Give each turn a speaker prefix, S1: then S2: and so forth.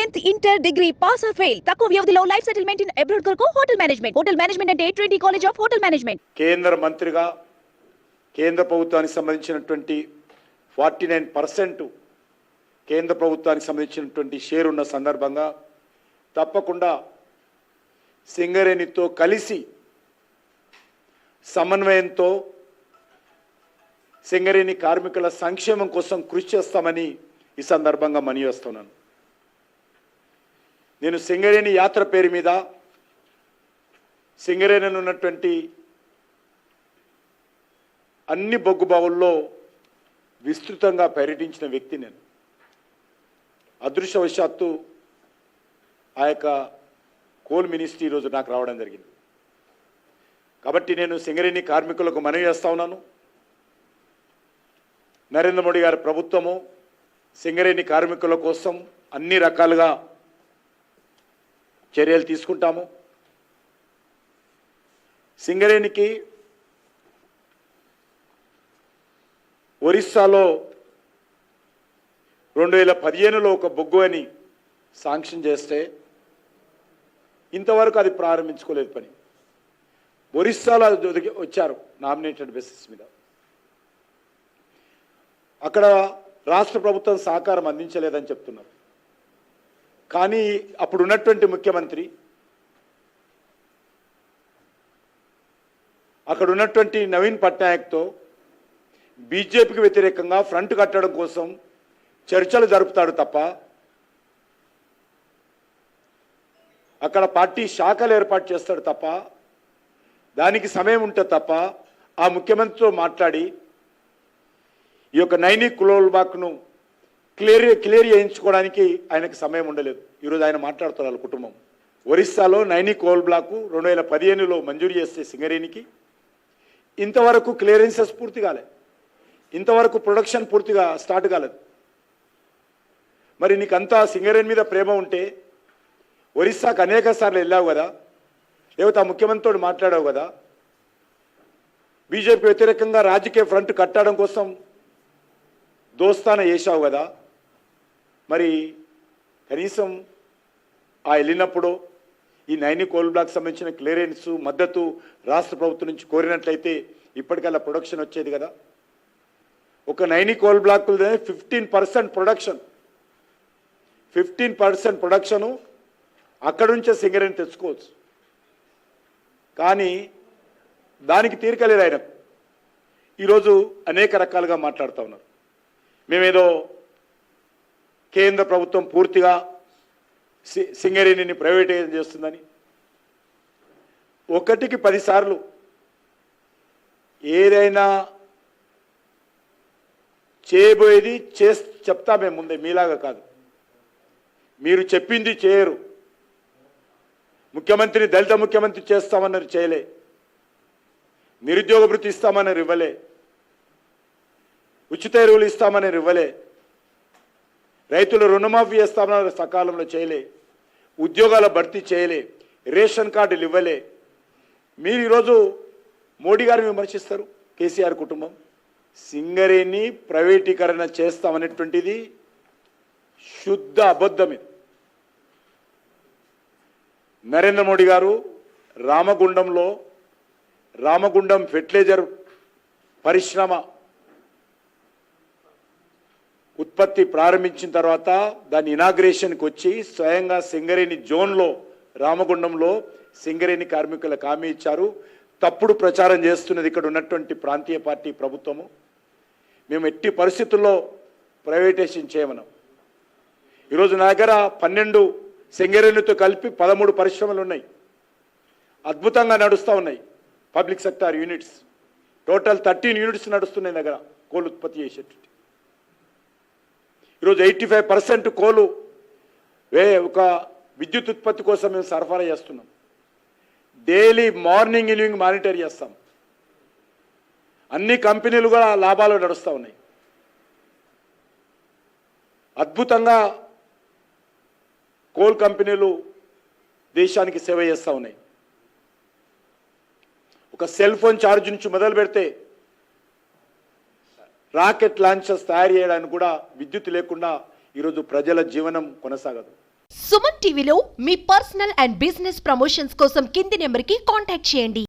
S1: 10th inter degree pass or fail తక్కువ వ్యవధిలో life settlement in abroad కొరకు hotel management అంటే Trinity college of hotel management.
S2: కేంద్ర మంత్రిగా కేంద్ర ప్రభుత్వానికి సంబంధించినటువంటి 49% కేంద్ర ప్రభుత్వానికి సంబంధించినటువంటి షేర్ ఉన్న సందర్భంగా తప్పకుండా సింగరేణితో కలిసి సమన్వయంతో సింగరేణి కార్మికుల సంక్షేమం కోసం కృషి చేస్తామని ఈ సందర్భంగా మనవి చేస్తున్నాను. నేను సింగరేణి యాత్ర పేరు మీద సింగరేణిలో ఉన్నటువంటి అన్ని బొగ్గుబావుల్లో విస్తృతంగా పర్యటించిన వ్యక్తి నేను. అదృష్టవశాత్తు ఆ యొక్క కోల్ మినిస్ట్రీ ఈరోజు నాకు రావడం జరిగింది. కాబట్టి నేను సింగరేణి కార్మికులకు మనవి చేస్తా ఉన్నాను. నరేంద్ర మోడీ గారి ప్రభుత్వము సింగరేణి కార్మికుల కోసం అన్ని రకాలుగా చర్యలు తీసుకుంటాము. సింగరేణికి ఒరిస్సాలో 2015లో ఒక బొగ్గు అని శాంక్షన్ చేస్తే ఇంతవరకు అది ప్రారంభించుకోలేదు పని. ఒరిస్సాలో అది వచ్చారు నామినేటెడ్ బేసిస్ మీద. అక్కడ రాష్ట్ర ప్రభుత్వం సహకారం అందించలేదని చెప్తున్నారు. కానీ అప్పుడు ఉన్నటువంటి ముఖ్యమంత్రి అక్కడ ఉన్నటువంటి నవీన్ పట్నాయక్తో బీజేపీకి వ్యతిరేకంగా ఫ్రంట్ కట్టడం కోసం చర్చలు జరుపుతాడు తప్ప అక్కడ పార్టీ శాఖలు ఏర్పాటు చేస్తాడు తప్ప దానికి సమయం ఉంటే తప్ప ఆ ముఖ్యమంత్రితో మాట్లాడి ఈ యొక్క నైని కులోల్బాక్ను క్లియర్ చేయించుకోవడానికి ఆయనకు సమయం ఉండలేదు. ఈరోజు ఆయన మాట్లాడుతున్నారు కుటుంబం. ఒరిస్సాలో నైని కోల్ బ్లాక్ 2015లో మంజూరు చేస్తే సింగరేణికి ఇంతవరకు క్లియరెన్సెస్ పూర్తి కాలేదు, ఇంతవరకు ప్రొడక్షన్ పూర్తిగా స్టార్ట్ కాలేదు. మరి నీకంతా సింగరేణి మీద ప్రేమ ఉంటే ఒరిస్సాకు అనేక సార్లు వెళ్ళావు కదా, లేకపోతే ఆ ముఖ్యమంత్రితో మాట్లాడావు కదా, బీజేపీ వ్యతిరేకంగా రాజకీయ ఫ్రంట్ కట్టడం కోసం దోస్తాన చేశావు కదా. మరి కనీసం ఆ వెళ్ళినప్పుడు ఈ నైని కోల్ బ్లాక్ సంబంధించిన క్లియరెన్స్ మద్దతు రాష్ట్ర ప్రభుత్వం నుంచి కోరినట్లయితే ఇప్పటికల్లా ప్రొడక్షన్ వచ్చేది కదా. ఒక Naini coal block 15% production, 15% production అక్కడి నుంచే సింగరేణి తెచ్చుకోవచ్చు. కానీ దానికి తీరికలేదు ఆయన. ఈరోజు అనేక రకాలుగా మాట్లాడుతూ ఉన్నారు. మేమేదో కేంద్ర ప్రభుత్వం పూర్తిగా సింగరేణిని ప్రైవేటైజ్ చేస్తుందని. 1కి 10 సార్లు ఏదైనా చేయబోయేది చెప్తా మేము ముందే, మీలాగా కాదు. మీరు చెప్పింది చేయరు. ముఖ్యమంత్రిని దళిత ముఖ్యమంత్రి చేస్తామన్నారు, చేయలే. నిరుద్యోగ భృతి ఇస్తామన్నారు, ఇవ్వలే. ఉచిత ఎరువులు ఇస్తామన్నారు, ఇవ్వలే. రైతులు రుణమాఫీ చేస్తామన్నారు, సకాలంలో చేయలే. ఉద్యోగాల భర్తీ చేయలే. రేషన్ కార్డులు ఇవ్వలే. మీరు ఈరోజు మోడీ గారిని విమర్శిస్తారు. కేసీఆర్ కుటుంబం సింగరేణి ప్రైవేటీకరణ చేస్తామనేటువంటిది శుద్ధ అబద్ధం. ఇది నరేంద్ర మోడీ గారు రామగుండం ఫెర్టిలైజర్ పరిశ్రమ ఉత్పత్తి ప్రారంభించిన తర్వాత దాని ఇనాగ్రేషన్కి వచ్చి స్వయంగా సింగరేణి జోన్లో రామగుండంలో సింగరేణి కార్మికులకు హామీ ఇచ్చారు. తప్పుడు ప్రచారం చేస్తున్నది ఇక్కడ ఉన్నటువంటి ప్రాంతీయ పార్టీ ప్రభుత్వము. మేము ఎట్టి పరిస్థితుల్లో ప్రైవేటైజేషన్ చేయమన్నాం. ఈరోజు నా దగ్గర 12 సింగరేణితో కలిపి 13 పరిశ్రమలు ఉన్నాయి, అద్భుతంగా నడుస్తూ ఉన్నాయి. Public sector units total 13 units నడుస్తున్నాయి దగ్గర కోల్ ఉత్పత్తి చేసేటువంటి. ఈరోజు 85% కోలు ఒక విద్యుత్ ఉత్పత్తి కోసం మేము సరఫరా చేస్తున్నాం. డైలీ మార్నింగ్ ఈవినింగ్ మానిటర్ చేస్తాం. అన్ని కంపెనీలు కూడా లాభాలు నడుస్తూ ఉన్నాయి. అద్భుతంగా కోల్ కంపెనీలు దేశానికి సేవ చేస్తూ ఉన్నాయి. ఒక సెల్ ఫోన్ ఛార్జ్ నుంచి మొదలు పెడితే రాకెట్ లాంచర్స్ తయారు చేయడానికి కూడా విద్యుత్ లేకుండా ఈరోజు ప్రజల జీవనం కొనసాగదు.
S3: సుమన్ టీవీలో మీ పర్సనల్ అండ్ బిజినెస్ ప్రమోషన్స్ కోసం కింది నెంబర్కి కాంటాక్ట్ చేయండి.